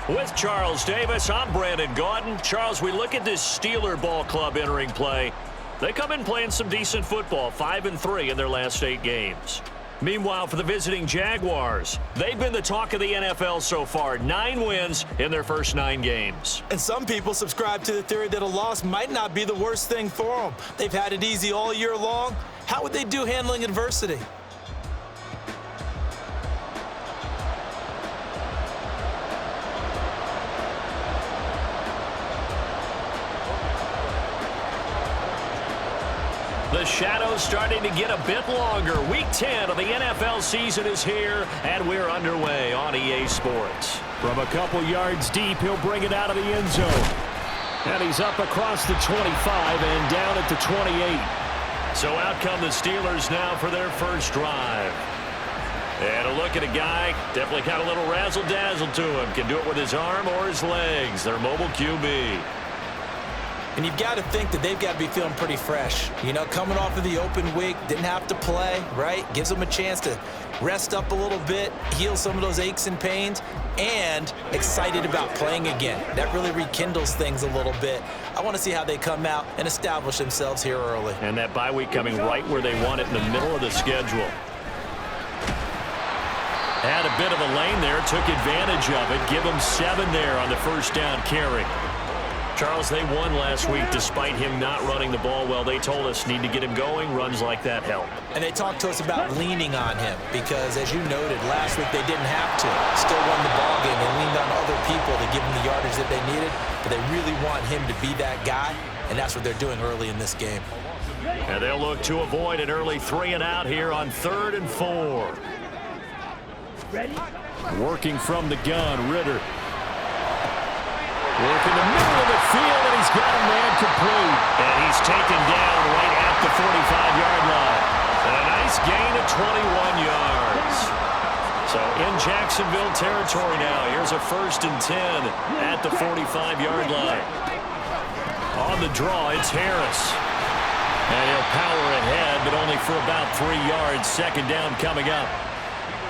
With Charles Davis, I'm Brandon Gaudin. Charles, we look at this Steeler ball club entering play. They come in playing some decent football, 5-3 in their last 8 games. Meanwhile, for the visiting Jaguars, they've been the talk of the NFL so far. 9 wins in their first 9 games. And some people subscribe to the theory that a loss might not be the worst thing for them. They've had it easy all year long. How would they do handling adversity? The shadow's starting to get a bit longer. Week 10 of the NFL season is here, and we're underway on EA Sports. From a couple yards deep, he'll bring it out of the end zone. And he's up across the 25 and down at the 28. So out come the Steelers now for their first drive. And a look at a guy, definitely got a little razzle-dazzle to him. Can do it with his arm or his legs. Their mobile QB. And you've got to think that they've got to be feeling pretty fresh. You know, coming off of the open week, didn't have to play, right? Gives them a chance to rest up a little bit, heal some of those aches and pains, and excited about playing again. That really rekindles things a little bit. I want to see how they come out and establish themselves here early. And that bye week coming right where they want it in the middle of the schedule. Had a bit of a lane there, took advantage of it. Give them 7 there on the first down carry. Charles, they won last week despite him not running the ball well. They told us need to get him going. Runs like that help. And they talked to us about leaning on him because, as you noted, last week they didn't have to. Still won the ball game. They leaned on other people to give them the yardage that they needed. But they really want him to be that guy, and that's what they're doing early in this game. And they'll look to avoid an early 3 and out here on 3rd and 4. Ready? Working from the gun, Ritter. Working the middle of the field, and he's got a man complete. And he's taken down right at the 45-yard line. And a nice gain of 21 yards. So in Jacksonville territory now. Here's a 1st and 10 at the 45-yard line. On the draw, it's Harris. And he'll power ahead, but only for about 3 yards. 2nd down coming up.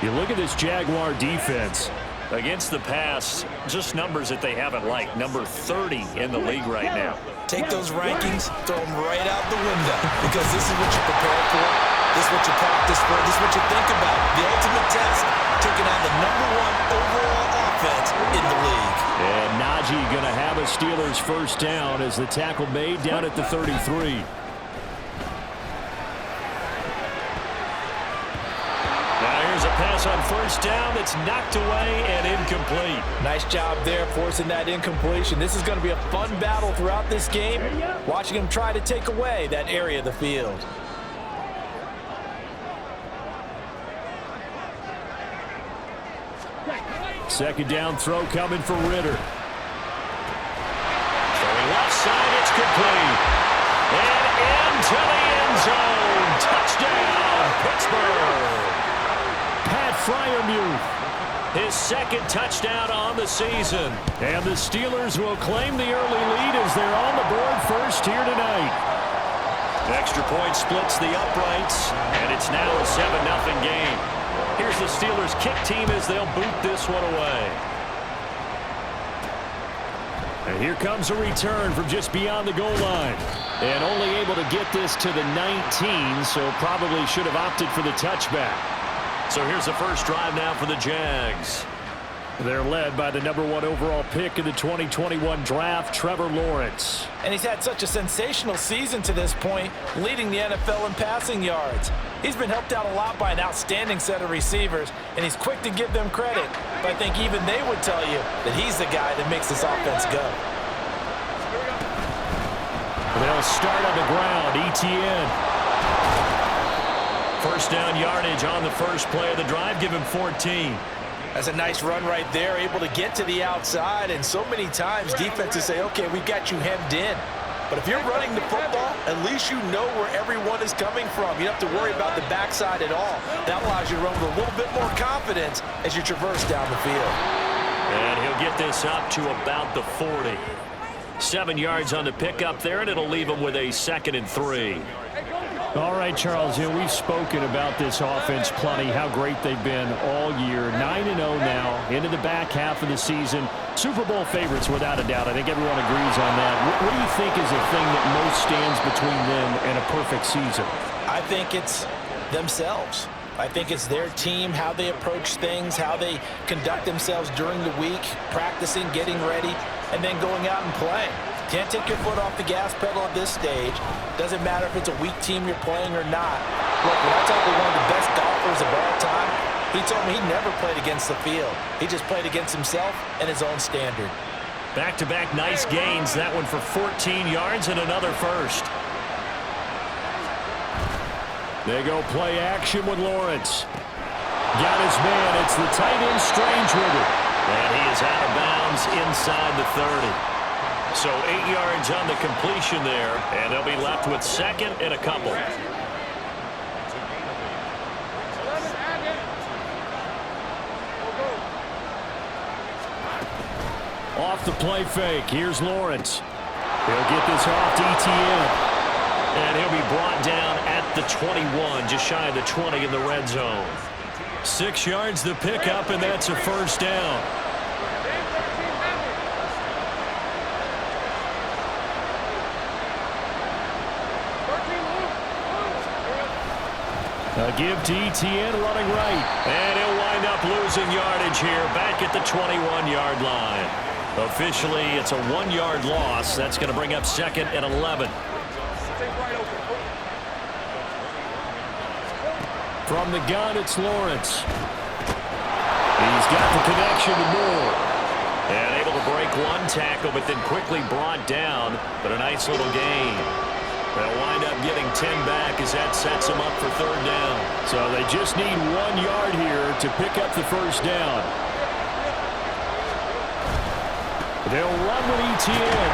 You look at this Jaguar defense. Against the pass, just numbers that they haven't liked. Number 30 in the league right now. Take those rankings, throw them right out the window, because this is what you prepare for. This is what you practice for. This is what you think about. The ultimate test, taking on the #1 overall offense in the league. And Najee going to have a Steelers first down as the tackle made down at the 33. Pass on 1st down that's knocked away and incomplete. Nice job there forcing that incompletion. This is going to be a fun battle throughout this game, watching him try to take away that area of the field. Second down throw coming for Ritter. Throwing left side, it's complete. And into the end zone. Touchdown, Pittsburgh. Freiermuth, his 2nd touchdown on the season. And the Steelers will claim the early lead as they're on the board first here tonight. Extra point splits the uprights, and it's now a 7-0 game. Here's the Steelers kick team as they'll boot this one away. And here comes a return from just beyond the goal line. And only able to get this to the 19, so probably should have opted for the touchback. So here's the first drive now for the Jags. They're led by the #1 overall pick in the 2021 draft, Trevor Lawrence. And he's had such a sensational season to this point, leading the NFL in passing yards. He's been helped out a lot by an outstanding set of receivers, and he's quick to give them credit. But I think even they would tell you that he's the guy that makes this offense go. They'll start on the ground, ETN. First down yardage on the first play of the drive. Give him 14. That's a nice run right there, able to get to the outside. And so many times defenses say, okay, we've got you hemmed in. But if you're running the football, at least you know where everyone is coming from. You don't have to worry about the backside at all. That allows you to run with a little bit more confidence as you traverse down the field. And he'll get this up to about the 40. 7 yards on the pickup there, and it'll leave him with a 2nd and 3. All right, Charles, we've spoken about this offense plenty, how great they've been all year. 9-0 now, into the back half of the season. Super Bowl favorites, without a doubt. I think everyone agrees on that. What do you think is the thing that most stands between them and a perfect season? I think it's themselves. I think it's their team, how they approach things, how they conduct themselves during the week, practicing, getting ready, and then going out and playing. Can't take your foot off the gas pedal at this stage. Doesn't matter if it's a weak team you're playing or not. Look, when I talk to one of the best golfers of all time, he told me he never played against the field. He just played against himself and his own standard. Back-to-back nice gains. That one for 14 yards and another first. They go play action with Lawrence. Got his man. It's the tight end Strange with it. And he is out of bounds inside the 30. So 8 yards on the completion there, and they'll be left with second and a couple. Off the play fake. Here's Lawrence. He'll get this off to ETN. And he'll be brought down at the 21, just shy of the 20 in the red zone. 6 yards the pickup, and that's a first down. A give to ETN running right. And he'll wind up losing yardage here back at the 21-yard line. Officially, it's a 1-yard loss. That's going to bring up second and 11. From the gun, it's Lawrence. He's got the connection to Moore. And able to break one tackle, but then quickly brought down. But a nice little gain. They'll wind up getting 10 back as that sets them up for third down. So they just need 1 yard here to pick up the first down. They'll run with ETN.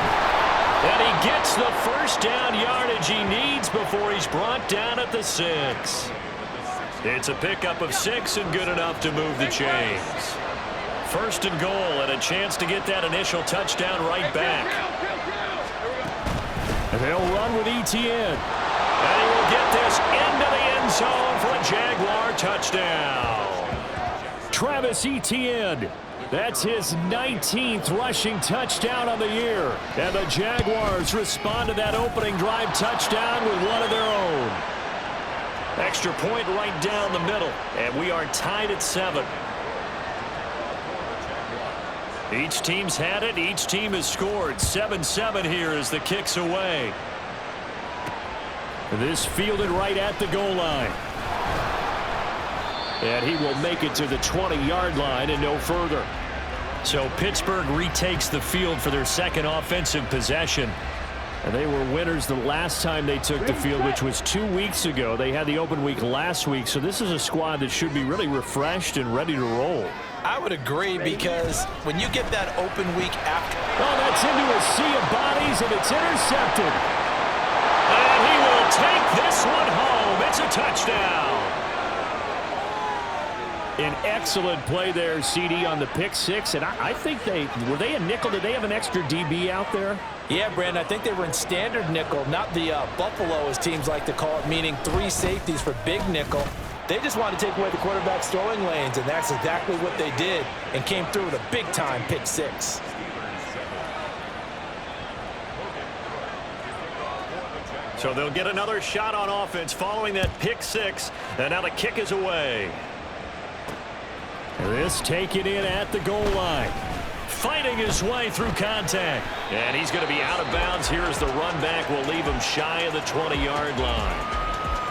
And he gets the first down yardage he needs before he's brought down at the 6. It's a pickup of 6 and good enough to move the chains. First and goal and a chance to get that initial touchdown right back. They'll run with ETN. And he will get this into the end zone for a Jaguar touchdown. Travis Etienne. That's his 19th rushing touchdown of the year. And the Jaguars respond to that opening drive touchdown with one of their own. Extra point right down the middle. And we are tied at 7. Each team's had it. Each team has scored. 7-7 here as the kick's away. This fielded right at the goal line. And he will make it to the 20-yard line and no further. So Pittsburgh retakes the field for their second offensive possession. And they were winners the last time they took the field, which was 2 weeks ago. They had the open week last week, so this is a squad that should be really refreshed and ready to roll. I would agree, because when you get that open week after... Oh, that's into a sea of bodies, and it's intercepted. And he will take this one home. It's a touchdown. An excellent play there, CD, on the pick six. And I think were they a nickel? Did they have an extra DB out there? Yeah, Brandon, I think they were in standard nickel, not the Buffalo, as teams like to call it, meaning 3 safeties for big nickel. They just wanted to take away the quarterback's throwing lanes, and that's exactly what they did, and came through with a big-time pick six. So they'll get another shot on offense following that pick six, and now the kick is away. This taken in at the goal line. Fighting his way through contact. And he's going to be out of bounds here as the run back will leave him shy of the 20-yard line.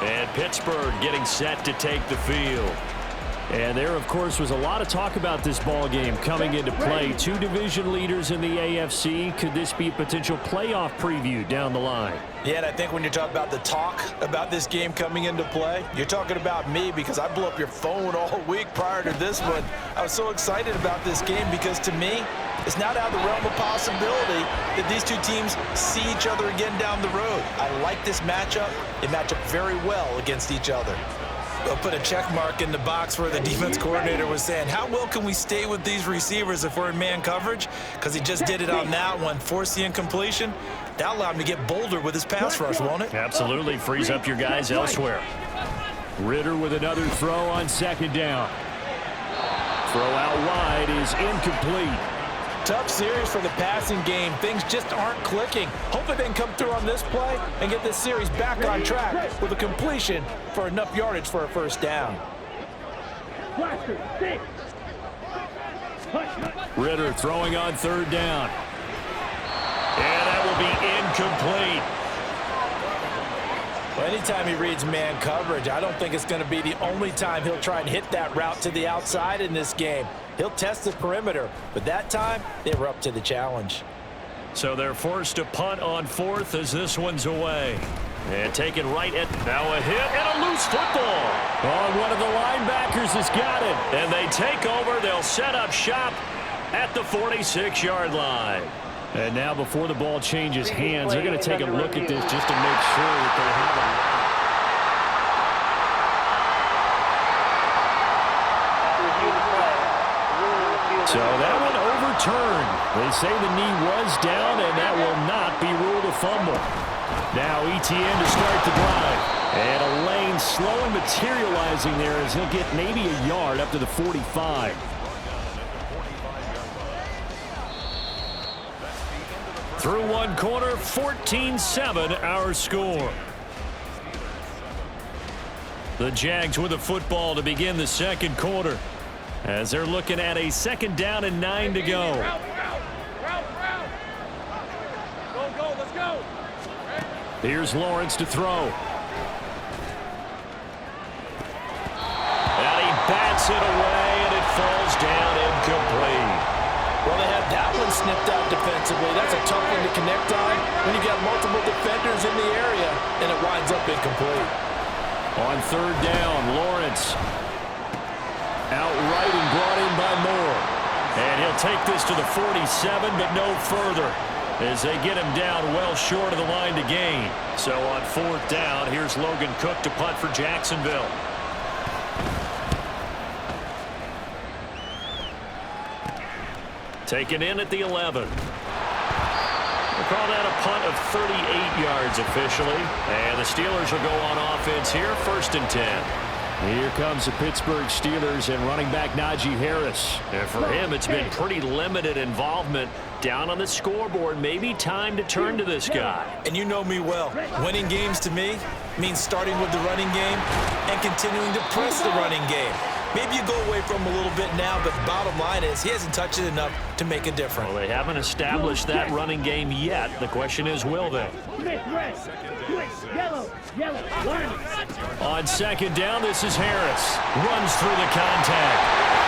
And Pittsburgh getting set to take the field. And there, of course, was a lot of talk about this ball game coming into play. 2 division leaders in the AFC. Could this be a potential playoff preview down the line? Yeah, and I think when you're talking about the talk about this game coming into play, you're talking about me, because I blew up your phone all week prior to this one. I was so excited about this game because, to me, it's not out of the realm of possibility that these two teams see each other again down the road. I like this matchup. They match up very well against each other. They'll put a check mark in the box where the defense coordinator was saying, how well can we stay with these receivers if we're in man coverage? Because he just did it on that one, forced the incompletion. That allowed him to get bolder with his pass rush, won't it? Absolutely. Frees up your guys elsewhere. Ritter with another throw on second down. Throw out wide is incomplete. Tough series for the passing game. Things just aren't clicking. Hopefully they can come through on this play and get this series back on track with a completion for enough yardage for a first down. Ritter throwing on third down. And that will be incomplete. Well, anytime he reads man coverage, I don't think it's going to be the only time he'll try and hit that route to the outside in this game. He'll test the perimeter, but that time they were up to the challenge. So they're forced to punt on fourth as this one's away. And taken right at now a hit and a loose football. Oh, one of the linebackers has got it. And they take over. They'll set up shop at the 46-yard line. And now before the ball changes hands, they're going to take a look at this just to make sure that they have it. So that one overturned. They say the knee was down, and that will not be ruled a fumble. Now ETN to start the drive. And a lane slowly materializing there as he'll get maybe a yard up to the 45. Through one quarter, 14-7 our score. The Jags with the football to begin the second quarter as they're looking at a second down and 9 to go. Let's go. Here's Lawrence to throw. And he bats it away, and it falls down incomplete. Well, they had that one snipped out defensively. That's a tough one to connect on when you got multiple defenders in the area, and it winds up incomplete. On third down, Lawrence outright and brought in by Moore. And he'll take this to the 47, but no further as they get him down well short of the line to gain. So on fourth down, here's Logan Cook to punt for Jacksonville. Taken in at the 11. We'll call that a punt of 38 yards officially. And the Steelers will go on offense here, 1st and 10. Here comes the Pittsburgh Steelers and running back Najee Harris. And for him, it's been pretty limited involvement down on the scoreboard. Maybe time to turn to this guy. And you know me well. Winning games to me means starting with the running game and continuing to press the running game. Maybe you go away from him a little bit now, but the bottom line is he hasn't touched it enough to make a difference. Well, they haven't established that running game yet. The question is, will they? On second down, this is Harris. Runs through the contact.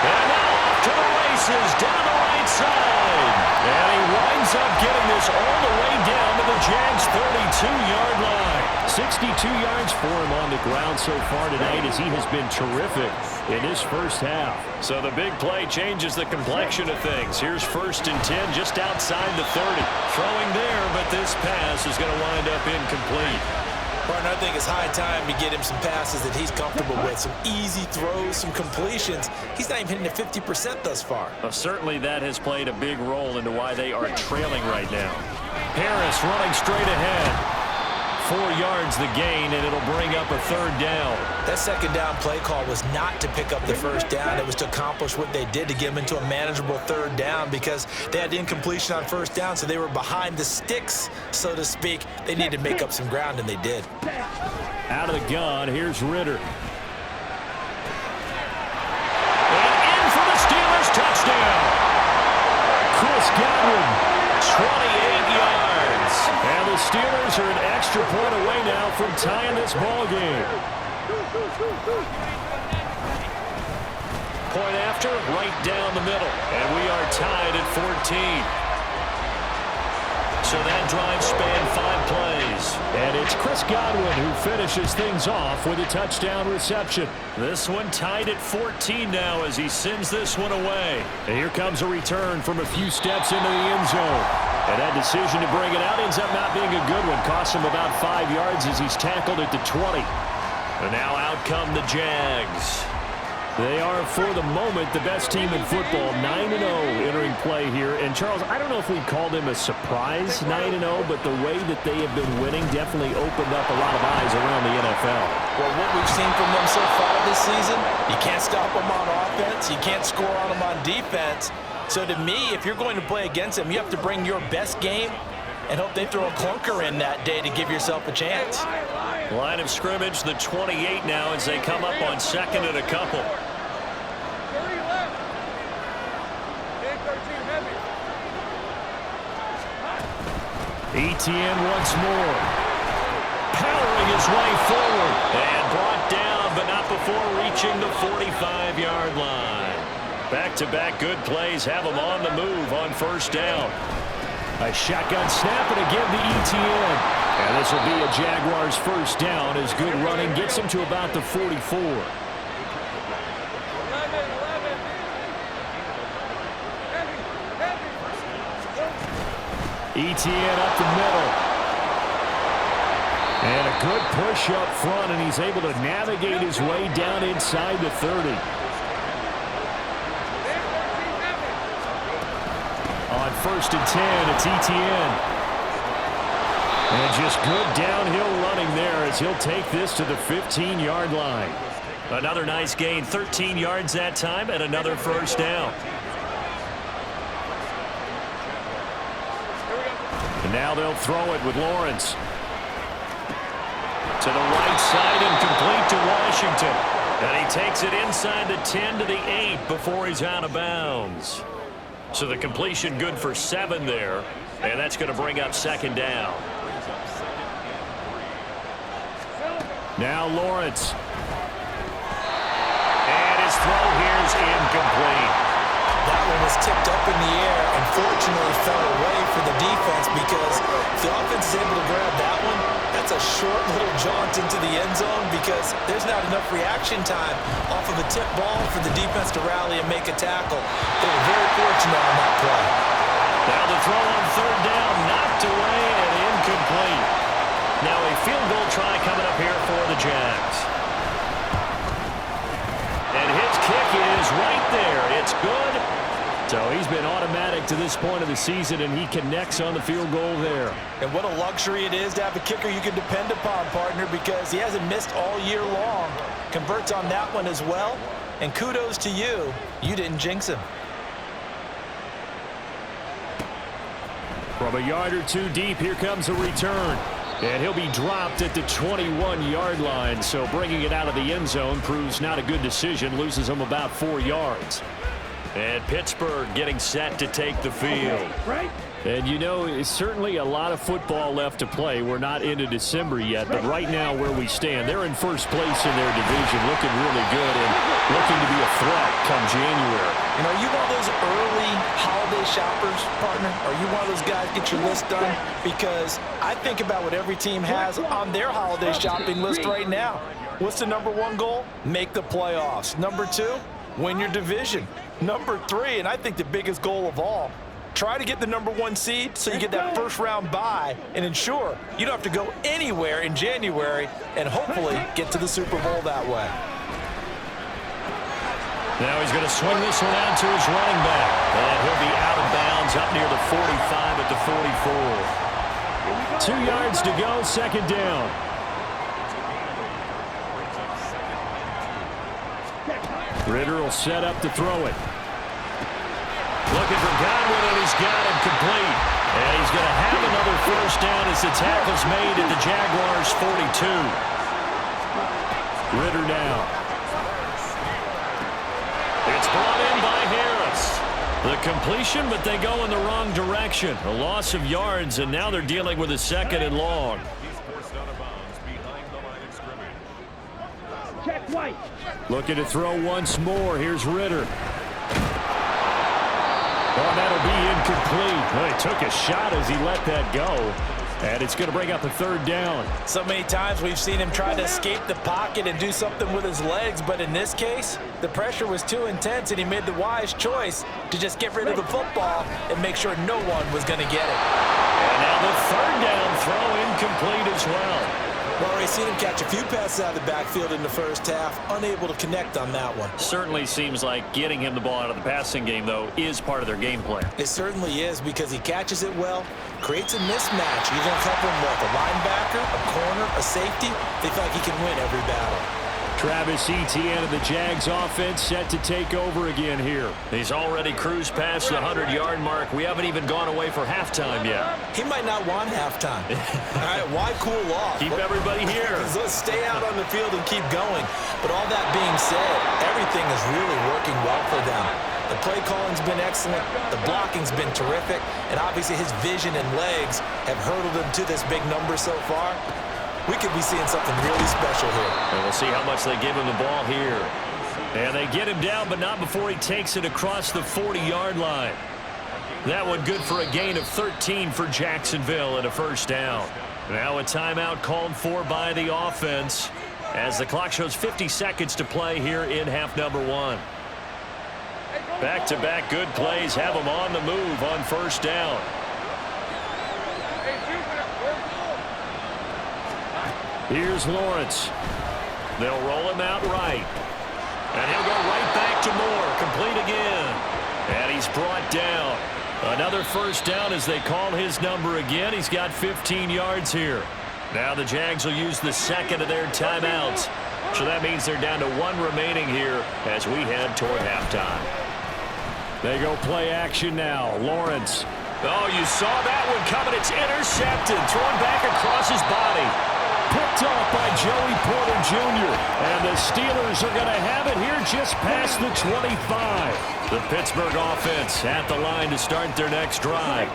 And now off to the races down the right side. And he winds up getting this all the way down to the Jags' 32-yard line. 62 yards for him on the ground so far tonight as he has been terrific in this first half. So the big play changes the complexion of things. Here's 1st and 10 just outside the 30. Throwing there, but this pass is going to wind up incomplete. Partner, I think it's high time to get him some passes that he's comfortable with. Some easy throws, some completions. He's not even hitting at 50% thus far. Well, certainly that has played a big role into why they are trailing right now. Harris running straight ahead. 4 yards the gain, and it'll bring up a third down. That second down play call was not to pick up the first down. It was to accomplish what they did to get them into a manageable third down because they had incompletion on first down, so they were behind the sticks, so to speak. They needed to make up some ground, and they did. Out of the gun, here's Ritter. And in for the Steelers touchdown. Chris Godwin. 28 yards. And the Steelers are an extra point away now from tying this ball game. Point after, right down the middle. And we are tied at 14. So that drive spanned 5 plays. And it's Chris Godwin who finishes things off with a touchdown reception. This one tied at 14 now as he sends this one away. And here comes a return from a few steps into the end zone. And that decision to bring it out ends up not being a good one. Costs him about 5 yards as he's tackled at the 20. And now out come the Jags. They are, for the moment, the best team in football, 9-0 entering play here. And, Charles, I don't know if we'd call them a surprise 9-0, but the way that they have been winning definitely opened up a lot of eyes around the NFL. Well, what we've seen from them so far this season, you can't stop them on offense. You can't score on them on defense. So, to me, if you're going to play against them, you have to bring your best game and hope they throw a clunker in that day to give yourself a chance. Line of scrimmage, the 28 now as they come up on second and a couple. ETN once more. Powering his way forward. And brought down, but not before reaching the 45-yard line. Back-to-back good plays have him on the move on first down. A shotgun snap, and again the ETN. And this will be a Jaguars first down as good running gets them to about the 44. ETN up the middle. And a good push up front, and he's able to navigate his way down inside the 30. On first and 10, it's ETN. And just good downhill running there as he'll take this to the 15-yard line. Another nice gain, 13 yards that time, and another first down. And now they'll throw it with Lawrence. To the right side and complete to Washington. And he takes it inside the 10 to the 8 before he's out of bounds. So the completion good for 7 there, and that's going to bring up second down. Now Lawrence. And his throw here is incomplete. That one was tipped up in the air and fortunately fell away for the defense because if the offense is able to grab that one, that's a short little jaunt into the end zone because there's not enough reaction time off of a tip ball for the defense to rally and make a tackle. They were very fortunate on that play. Now the throw on third down, knocked away and incomplete. Now a field goal try coming up here for the Jags. And his kick is right there. It's good. So he's been automatic to this point of the season, and he connects on the field goal there. And what a luxury it is to have a kicker you can depend upon, partner, because he hasn't missed all year long. Converts on that one as well. And kudos to you. You didn't jinx him. From a yard or two deep, here comes a return. And he'll be dropped at the 21-yard line. So bringing it out of the end zone proves not a good decision. Loses him about 4 yards. And Pittsburgh getting set to take the field. And, you know, it's certainly a lot of football left to play. We're not into December yet, but right now where we stand, they're in first place in their division, looking really good and looking to be a threat come January. You know, are you one of those early holiday shoppers, partner? Are you one of those guys get your list done? Because I think about what every team has on their holiday shopping list right now. What's the #1 goal? Make the playoffs. #2, win your division. #3, and I think the biggest goal of all, try to get the #1 seed so you get that first round bye and ensure you don't have to go anywhere in January and hopefully get to the Super Bowl that way. Now he's going to swing this one out to his running back. And he'll be out of bounds up near the 45 at the 44. 2 yards to go, second down. Ritter will set up to throw it. Looking for Godwin, and he's got him complete. And he's going to have another first down as the tackle's made at the Jaguars' 42. Ritter now. It's brought in by Harris. The completion, but they go in the wrong direction. A loss of yards, and now they're dealing with a second and long. Looking to throw once more. Here's Ritter. Oh, that'll be incomplete. Well, he took a shot as he let that go. And it's going to bring up a third down. So many times we've seen him try to escape the pocket and do something with his legs, but in this case, the pressure was too intense and he made the wise choice to just get rid of the football and make sure no one was going to get it. And now the third down throw incomplete as well. Well, already seen him catch a few passes out of the backfield in the first half, unable to connect on that one. Certainly seems like getting him the ball out of the passing game, though, is part of their game plan. It certainly is, because he catches it well, creates a mismatch. You're going to cover him with a linebacker, a corner, a safety. They feel like he can win every battle. Travis Etienne of the Jags offense set to take over again here. He's already cruised past the 100-yard mark. We haven't even gone away for halftime yet. He might not want halftime. All right, why cool off? Keep everybody here. Let's stay out on the field and keep going. But all that being said, everything is really working well for them. The play calling's been excellent. The blocking's been terrific. And obviously his vision and legs have hurdled him to this big number so far. We could be seeing something really special here. And we'll see how much they give him the ball here. And they get him down, but not before he takes it across the 40-yard line. That one good for a gain of 13 for Jacksonville and a first down. Now a timeout called for by the offense as the clock shows 50 seconds to play here in half number one. Back-to-back good plays have them on the move on first down. Here's Lawrence. They'll roll him out right. And he'll go right back to Moore. Complete again. And he's brought down. Another first down as they call his number again. He's got 15 yards here. Now the Jags will use the second of their timeouts. So that means they're down to one remaining here as we head toward halftime. They go play action now. Lawrence. Oh, you saw that one coming. It's intercepted. Thrown back across his body. Picked off by Joey Porter Jr. And the Steelers are going to have it here just past the 25. The Pittsburgh offense at the line to start their next drive.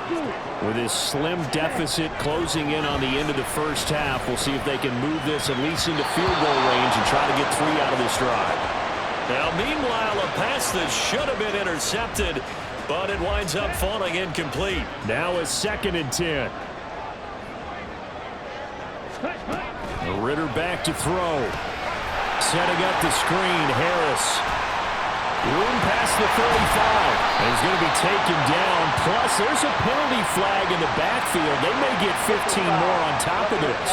With his slim deficit closing in on the end of the first half, we'll see if they can move this at least into field goal range and try to get 3 out of this drive. Now, meanwhile, a pass that should have been intercepted, but it winds up falling incomplete. Now a 2nd and 10. Ritter back to throw. Setting up the screen, Harris. Room past the 35. And he's going to be taken down. Plus, there's a penalty flag in the backfield. They may get 15 more on top of this.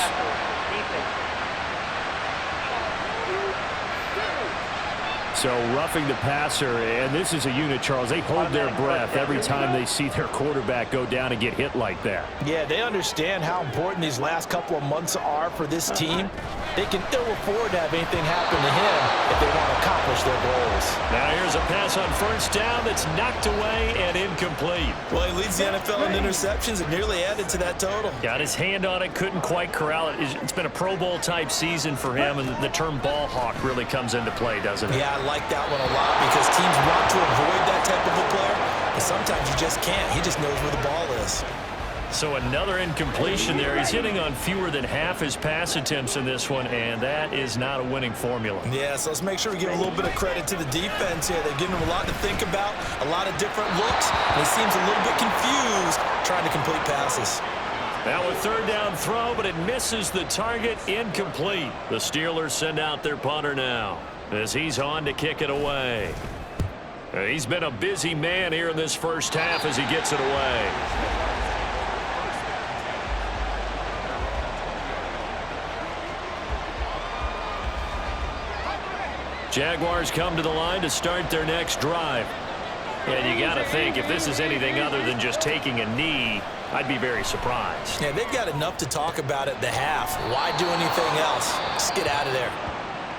So roughing the passer, and this is a unit, Charles. They hold their breath every time they see their quarterback go down and get hit like that. Yeah, they understand how important these last couple of months are for this team. They can ill afford to have anything happen to him if they want to accomplish their goals. Now here's a pass on first down that's knocked away and incomplete. Well, he leads the NFL in interceptions and nearly added to that total. Got his hand on it, couldn't quite corral it. It's been a Pro Bowl type season for him, and the term ball hawk really comes into play, doesn't it? Yeah, I like that one a lot because teams want to avoid that type of a player, but sometimes you just can't. He just knows where the ball is. So another incompletion there. He's hitting on fewer than half his pass attempts in this one, and that is not a winning formula. Yeah, so let's make sure we give a little bit of credit to the defense here. They're giving him a lot to think about, a lot of different looks, and he seems a little bit confused trying to complete passes. Now a third down throw, but it misses the target, incomplete. The Steelers send out their punter now as he's on to kick it away. He's been a busy man here in this first half as he gets it away. Jaguars come to the line to start their next drive. And you got to think, if this is anything other than just taking a knee, I'd be very surprised. Yeah, they've got enough to talk about at the half. Why do anything else? Just get out of there.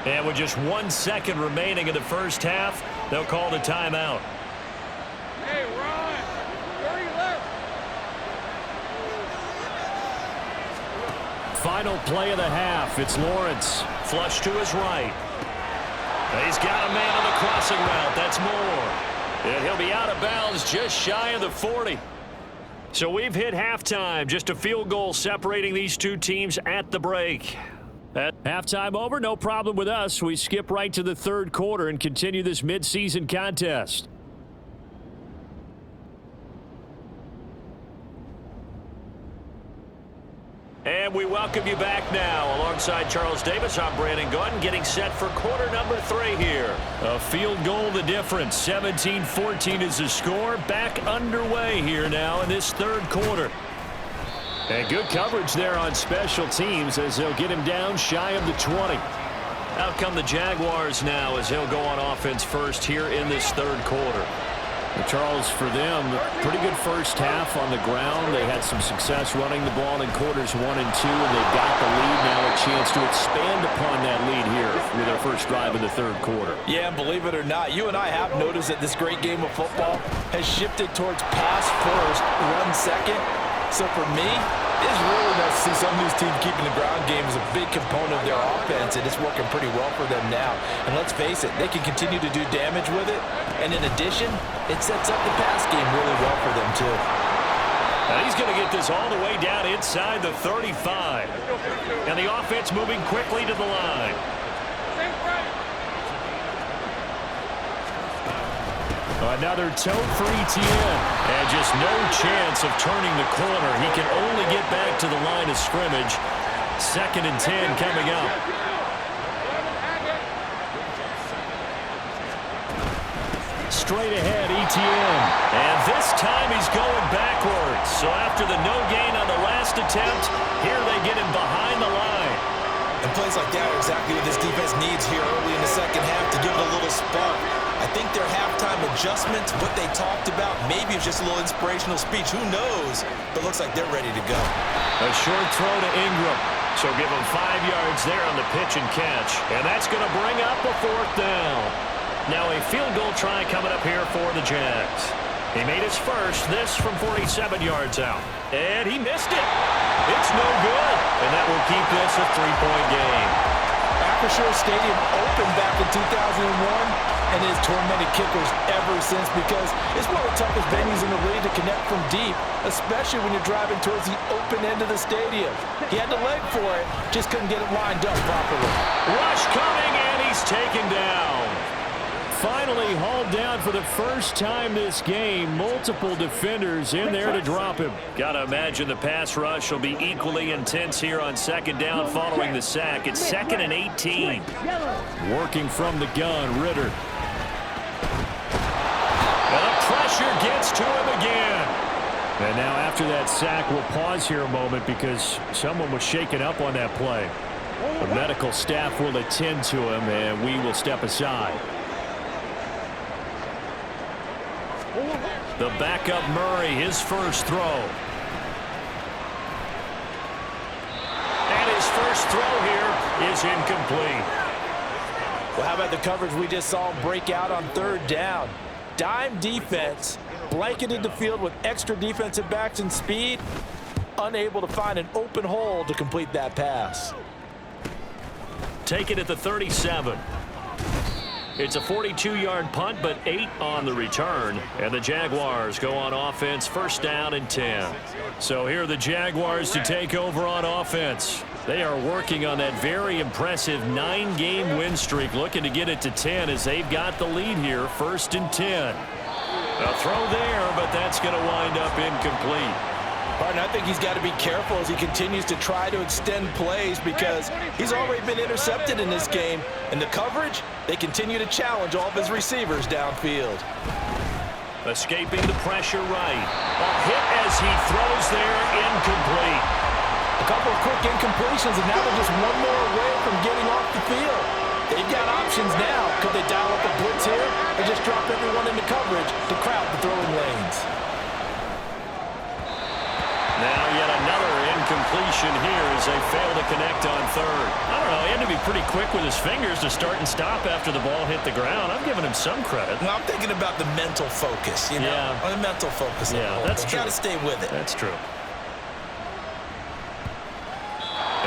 And with just 1 second remaining in the first half, they'll call the timeout. Hey, Ron, 30 left. Final play of the half. It's Lawrence. Flush to his right. He's got a man on the crossing route. That's Moore. And he'll be out of bounds just shy of the 40. So we've hit halftime. Just a field goal separating these two teams at the break. At halftime over, no problem with us. We skip right to the third quarter and continue this midseason contest. And we welcome you back now. Alongside Charles Davis, I'm Brandon Gordon, getting set for quarter number 3 here. A field goal the difference. 17-14 is the score. Back underway here now in this third quarter. And good coverage there on special teams as they'll get him down shy of the 20. Out come the Jaguars now as they'll go on offense first here in this third quarter. And Charles, for them, pretty good first half on the ground. They had some success running the ball in quarters 1 and 2, and they've got the lead now, a chance to expand upon that lead here with their first drive in the third quarter. Yeah, and believe it or not, you and I have noticed that this great game of football has shifted towards pass first, run second. So for me, it's really nice to see some of these teams keeping the ground game as a big component of their offense, and it's working pretty well for them now. And let's face it, they can continue to do damage with it. And in addition, it sets up the pass game really well for them, too. Now he's going to get this all the way down inside the 35. And the offense moving quickly to the line. Another tote for ETN. And just no chance of turning the corner. He can only get back to the line of scrimmage. 2nd and 10 coming up. Straight ahead, ETN. And this time he's going backwards. So after the no gain on the last attempt, here they get him behind the line. And plays like that are exactly what this defense needs here early in the second half to give it a little spark. I think their halftime adjustments, what they talked about, maybe it's just a little inspirational speech. Who knows? But looks like they're ready to go. A short throw to Ingram. So give him 5 yards there on the pitch and catch. And that's going to bring up a 4th down. Now a field goal try coming up here for the Jags. He made his first, this from 47 yards out. And he missed it. It's no good. And that will keep this a 3-point game. Acrisure Stadium opened back in 2001. And has tormented kickers ever since because it's one of the toughest venues in the league to connect from deep, especially when you're driving towards the open end of the stadium. He had the leg for it, just couldn't get it lined up properly. Rush coming, and he's taken down. Finally hauled down for the first time this game. Multiple defenders in there to drop him. Gotta imagine the pass rush will be equally intense here on 2nd down following the sack. It's 2nd and 18. Working from the gun, Ritter. Pressure gets to him again. And now after that sack, we'll pause here a moment because someone was shaken up on that play. The medical staff will attend to him, and we will step aside. The backup Murray, his first throw. And his first throw here is incomplete. Well, how about the coverage we just saw break out on 3rd down? Dime defense, blanketed the field with extra defensive backs and speed, unable to find an open hole to complete that pass. Take it at the 37. It's a 42-yard punt, but 8 on the return. And the Jaguars go on offense, 1st down and 10. So here are the Jaguars to take over on offense. They are working on that very impressive 9-game win streak, looking to get it to 10 as they've got the lead here, 1st and 10. A throw there, but that's going to wind up incomplete. Partner, I think he's got to be careful as he continues to try to extend plays because he's already been intercepted in this game. And the coverage, they continue to challenge all of his receivers downfield. Escaping the pressure right. A hit as he throws there, incomplete. A couple of quick incompletions, and now they're just one more away from getting off the field. They've got options now. Could they dial up a blitz here or just drop everyone into coverage to crowd the throwing lanes? Now yet another incompletion here as they fail to connect on 3rd. I don't know, he had to be pretty quick with his fingers to start and stop after the ball hit the ground. I'm giving him some credit. Well, I'm thinking about the mental focus, you know? Yeah. Or the mental focus. Yeah, that's true. Got to stay with it. That's true.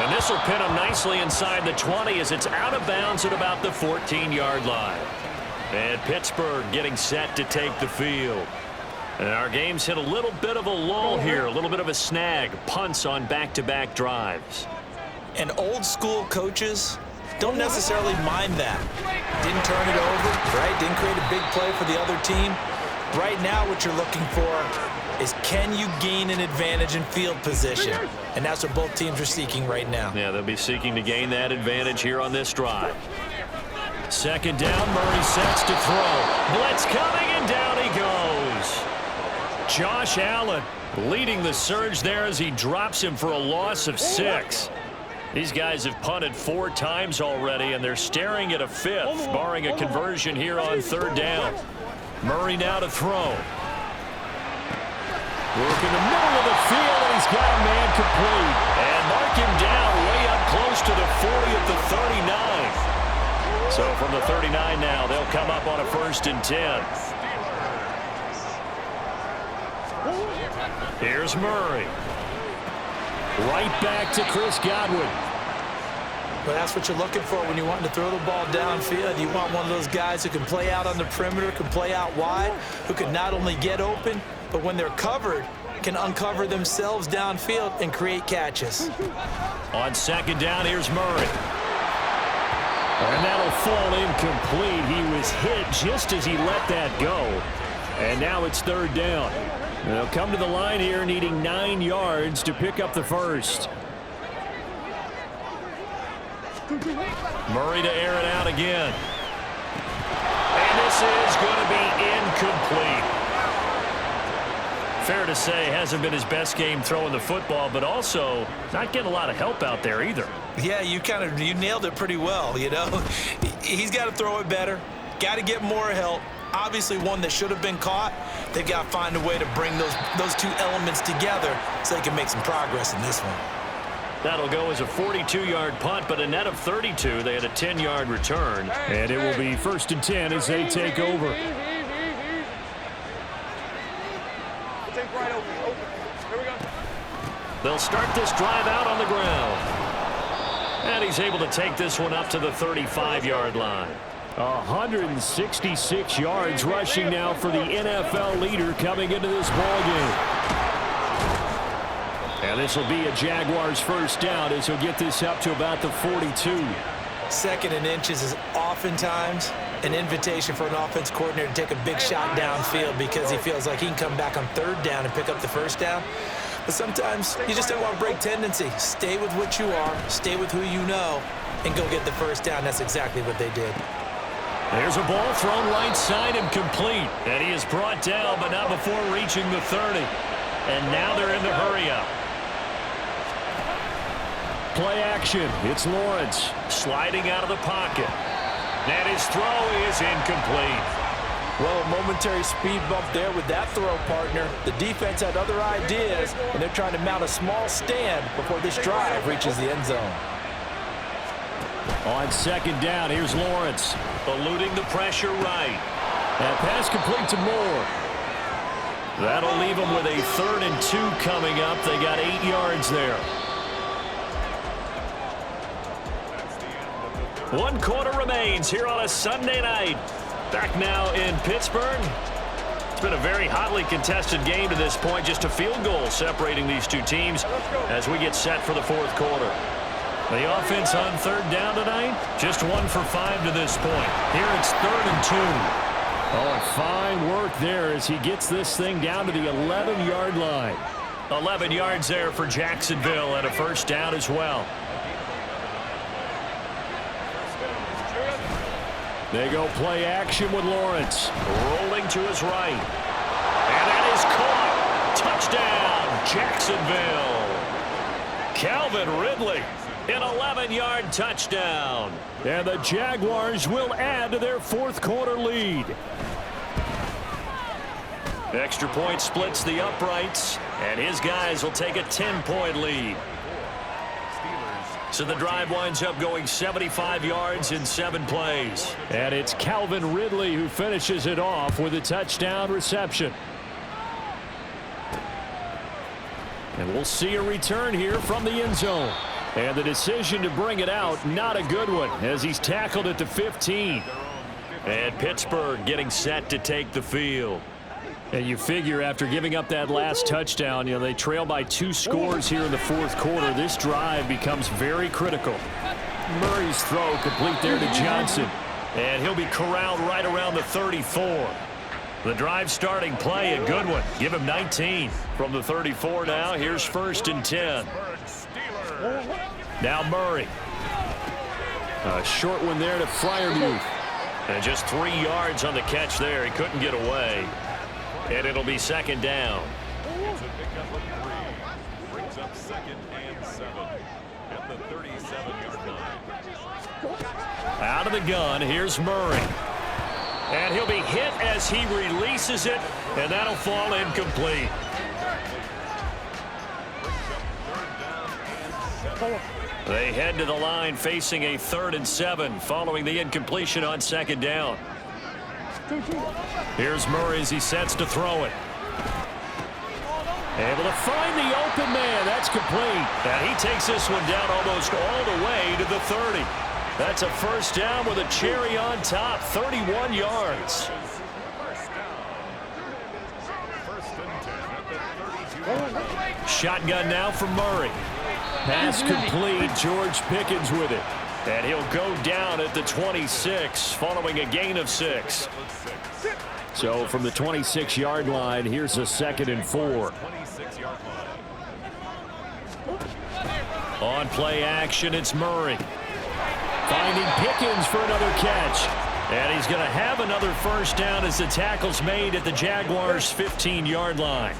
And this will pin him nicely inside the 20 as it's out of bounds at about the 14-yard line. And Pittsburgh getting set to take the field. And our game's hit a little bit of a lull here, a little bit of a snag. Punts on back-to-back drives. And old school coaches don't necessarily mind that. Didn't turn it over, right? Didn't create a big play for the other team. Right now what you're looking for is can you gain an advantage in field position? And that's what both teams are seeking right now. Yeah, they'll be seeking to gain that advantage here on this drive. 2nd down, Murray sets to throw. Blitz coming, and down he goes. Josh Allen leading the surge there as he drops him for a loss of 6. These guys have punted 4 times already, and they're staring at a 5th, barring a conversion here on 3rd down. Murray now to throw. Work in the middle of the field, and he's got a man complete. And mark him down way up close to the 40 at the 39. So from the 39 now, they'll come up on a 1st and 10. Here's Murray. Right back to Chris Godwin. Well, that's what you're looking for when you want to throw the ball downfield. You want one of those guys who can play out on the perimeter, can play out wide, who can not only get open, but when they're covered, can uncover themselves downfield and create catches. On 2nd down, here's Murray. And that'll fall incomplete. He was hit just as he let that go. And now it's 3rd down. They'll come to the line here needing 9 yards to pick up the 1st. Murray to air it out again. And this is going to be incomplete. Fair to say, hasn't been his best game throwing the football, but also not getting a lot of help out there either. Yeah, you nailed it pretty well, you know. He's got to throw it better, got to get more help. Obviously one that should have been caught. They've got to find a way to bring those 2 elements together so they can make some progress in this one. That'll go as a 42-yard punt, but a net of 32. They had a 10-yard return. And it will be 1st and 10 as they take over. They'll start this drive out on the ground. And he's able to take this one up to the 35-yard line. 166 yards rushing now for the NFL leader coming into this ballgame. And this will be a Jaguars 1st down as he'll get this up to about the 42. 2nd and inches is oftentimes an invitation for an offense coordinator to take a big shot downfield because he feels like he can come back on 3rd down and pick up the 1st down. But sometimes you just don't want to break tendency. Stay with what you are, stay with who you know, and go get the 1st down. That's exactly what they did. There's a ball thrown right side and complete. And he is brought down, but not before reaching the 30. And now they're in the hurry-up. Play action. It's Lawrence. Sliding out of the pocket. And his throw is incomplete. Well, a momentary speed bump there with that throw, partner. The defense had other ideas, and they're trying to mount a small stand before this drive reaches the end zone. On 2nd down, here's Lawrence. Eluding the pressure right. That pass complete to Moore. That'll leave them with a 3rd and 2 coming up. They got 8 yards there. 1 quarter remains here on a Sunday night. Back now in Pittsburgh. It's been a very hotly contested game to this point. Just a field goal separating these 2 teams as we get set for the 4th quarter. The offense on 3rd down tonight, just 1 for 5 to this point. Here it's 3rd and 2. Oh, and fine work there as he gets this thing down to the 11-yard line. 11 yards there for Jacksonville and a 1st down as well. They go play action with Lawrence. Rolling to his right. And that is caught. Touchdown, Jacksonville. Calvin Ridley. An 11-yard touchdown. And the Jaguars will add to their 4th quarter lead. Extra point splits the uprights, and his guys will take a 10-point lead. So the drive winds up going 75 yards in 7 plays. And it's Calvin Ridley who finishes it off with a touchdown reception. And we'll see a return here from the end zone. And the decision to bring it out, not a good one, as he's tackled at the 15. And Pittsburgh getting set to take the field. And you figure after giving up that last touchdown, you know, they trail by 2 scores here in the 4th quarter. This drive becomes very critical. Murray's throw complete there to Johnson. And he'll be corralled right around the 34. The drive starting play, a good one. Give him 19 from the 34 now. Here's 1st and 10. Now Murray. A short one there to Freiermuth. And just 3 yards on the catch there. He couldn't get away. And it'll be second down. It's a pickup of 3. Brings up 2nd and 7 at the 37-yard line. Out of the gun, here's Murray. And he'll be hit as he releases it, and that'll fall incomplete. They head to the line facing a 3rd and 7 following the incompletion on 2nd down. Here's Murray as he sets to throw it. Able to find the open man. That's complete. And he takes this one down almost all the way to the 30. That's a first down with a cherry on top. 31 yards. Shotgun now from Murray. Pass complete. George Pickens with it. And he'll go down at the 26 following a gain of 6. So from the 26-yard line, here's a 2nd and 4. On play action, it's Murray. Finding Pickens for another catch. And he's going to have another first down as the tackle's made at the Jaguars' 15-yard line.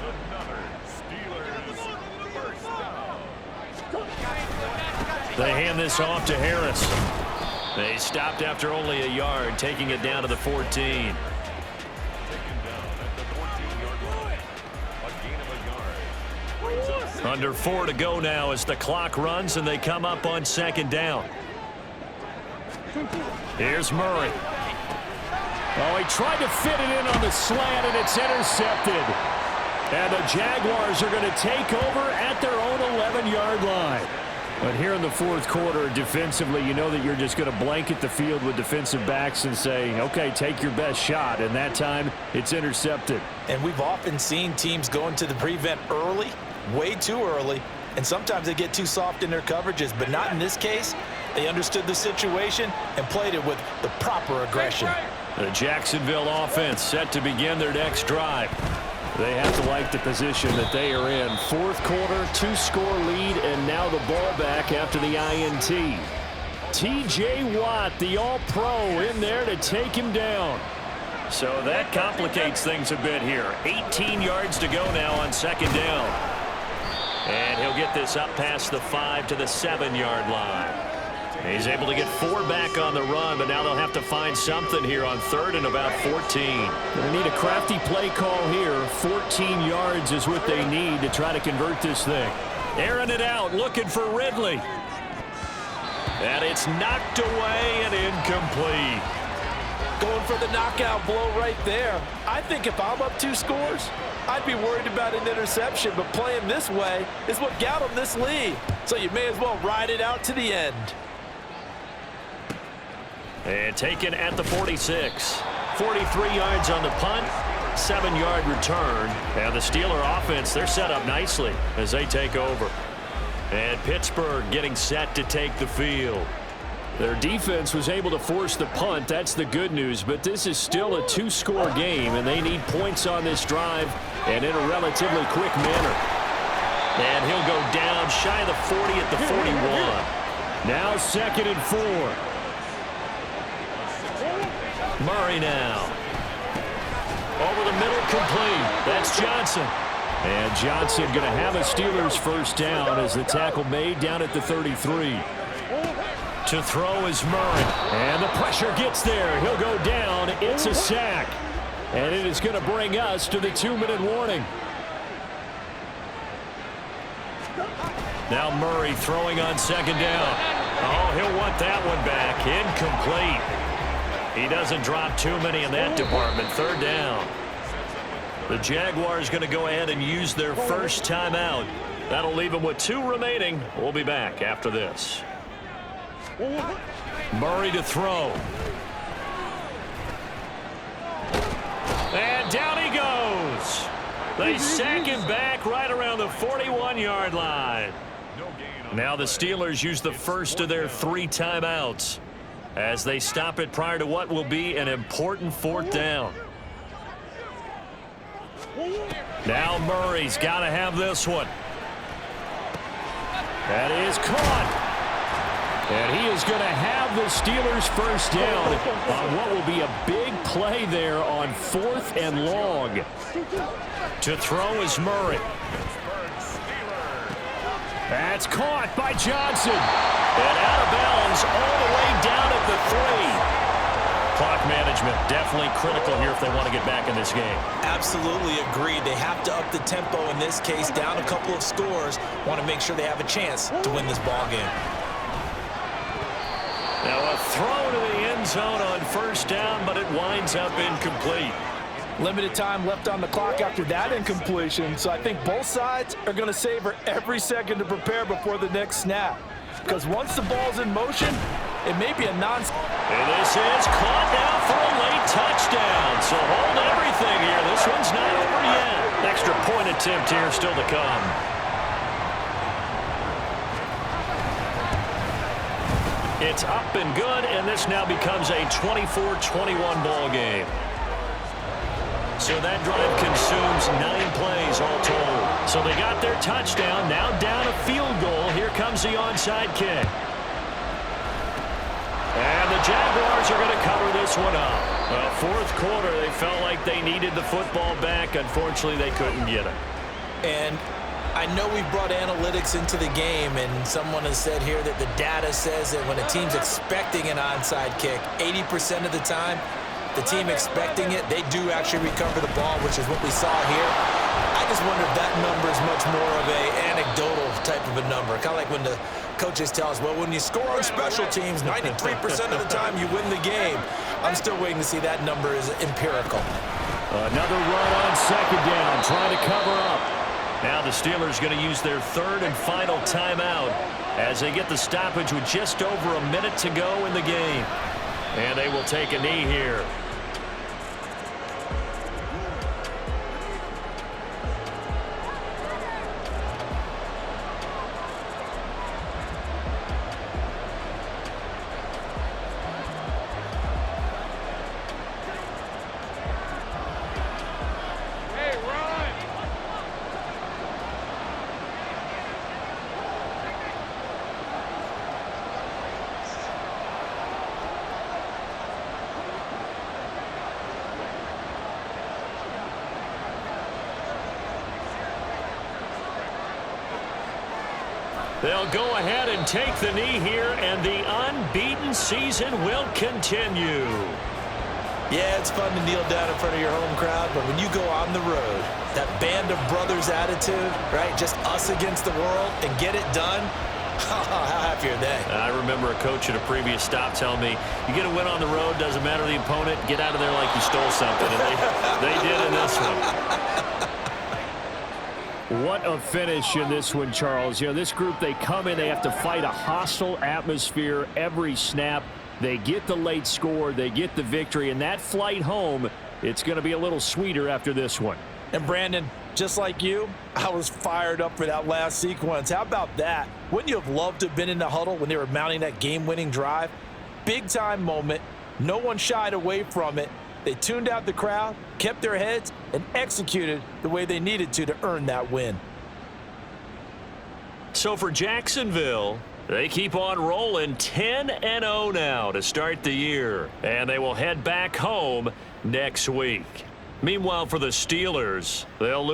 They hand this off to Harris. They stopped after only a yard, taking it down to the 14. Under 4 to go now as the clock runs and they come up on 2nd down. Here's Murray. Oh, he tried to fit it in on the slant, and it's intercepted. And the Jaguars are going to take over at their own 11-yard line. But here in the 4th quarter, defensively, you know that you're just going to blanket the field with defensive backs and say, okay, take your best shot. And that time, it's intercepted. And we've often seen teams go into the prevent early, way too early, and sometimes they get too soft in their coverages. But not in this case. They understood the situation and played it with the proper aggression. The Jacksonville offense set to begin their next drive. They have to like the position that they are in. 4th quarter, 2-score lead, and now the ball back after the INT. T.J. Watt, the all-pro, in there to take him down. So that complicates things a bit here. 18 yards to go now on 2nd down. And he'll get this up past the 5 to the 7-yard line. He's able to get 4 back on the run, but now they'll have to find something here on 3rd and about 14. They need a crafty play call here. 14 yards is what they need to try to convert this thing. Airing it out, looking for Ridley. And it's knocked away and incomplete. Going for the knockout blow right there. I think if I'm up 2 scores, I'd be worried about an interception, but playing this way is what got them this lead. So you may as well ride it out to the end. And taken at the 46. 43 yards on the punt, 7-yard return. And the Steeler offense, they're set up nicely as they take over. And Pittsburgh getting set to take the field. Their defense was able to force the punt. That's the good news. But this is still a 2-score game, and they need points on this drive and in a relatively quick manner. And he'll go down shy of the 40 at the 41. Now 2nd and 4. Murray now. Over the middle, complete. That's Johnson. And Johnson going to have a Steelers first down as the tackle made down at the 33. To throw is Murray. And the pressure gets there. He'll go down. It's a sack. And it is going to bring us to the 2-minute warning. Now Murray throwing on 2nd down. Oh, he'll want that one back. Incomplete. He doesn't drop too many in that department. 3rd down. The Jaguars going to go ahead and use their first timeout. That'll leave them with 2 remaining. We'll be back after this. Murray to throw. And down he goes. They sack him back right around the 41-yard line. Now the Steelers use the first of their 3 timeouts as they stop it prior to what will be an important 4th down. Now Murray's got to have this one. That is caught. And he is going to have the Steelers first down on what will be a big play there on 4th and long. To throw is Murray. That's caught by Johnson. And out of bounds all the way down at the 3. Clock management definitely critical here if they want to get back in this game. Absolutely agreed. They have to up the tempo in this case, down a couple of scores. Want to make sure they have a chance to win this ball game. Now a throw to the end zone on first down, but it winds up incomplete. Limited time left on the clock after that incompletion, so I think both sides are going to savor every second to prepare before the next snap. Because once the ball's in motion, it may be a And this is caught now for a late touchdown. So hold everything here. This one's not over yet. Extra point attempt here still to come. It's up and good, and this now becomes a 24-21 ball game. So that drive consumes 9 plays all told. So they got their touchdown, now down a field goal. Here comes the onside kick. And the Jaguars are going to cover this one up. Well, 4th quarter, they felt like they needed the football back. Unfortunately, they couldn't get it. And I know we brought analytics into the game, and someone has said here that the data says that when a team's expecting an onside kick, 80% of the time, the team expecting it, they do actually recover the ball, which is what we saw here. I just wonder if that number is much more of a anecdotal type of a number. Kind of like when the coaches tell us, well, when you score on special teams, 93% of the time you win the game. I'm still waiting to see that number is empirical. Another run on 2nd down, trying to cover up. Now the Steelers going to use their 3rd and final timeout as they get the stoppage with just over a minute to go in the game. And they will take a knee here. They'll go ahead and take the knee here, and the unbeaten season will continue. Yeah, it's fun to kneel down in front of your home crowd, but when you go on the road, that band of brothers attitude, right, just us against the world, and get it done, how happy are they? I remember a coach at a previous stop telling me, you get a win on the road, doesn't matter the opponent, get out of there like you stole something. And they did in this one. What a finish in this one, Charles. You know, this group, they come in, they have to fight a hostile atmosphere every snap. They get the late score, they get the victory, and that flight home, it's going to be a little sweeter after this one. And Brandon, just like you, I was fired up for that last sequence. How about that? Wouldn't you have loved to have been in the huddle when they were mounting that game-winning drive? Big-time moment. No one shied away from it. They tuned out the crowd, kept their heads, and executed the way they needed to earn that win. So for Jacksonville, they keep on rolling 10-0 now to start the year. And they will head back home next week. Meanwhile, for the Steelers, they'll lose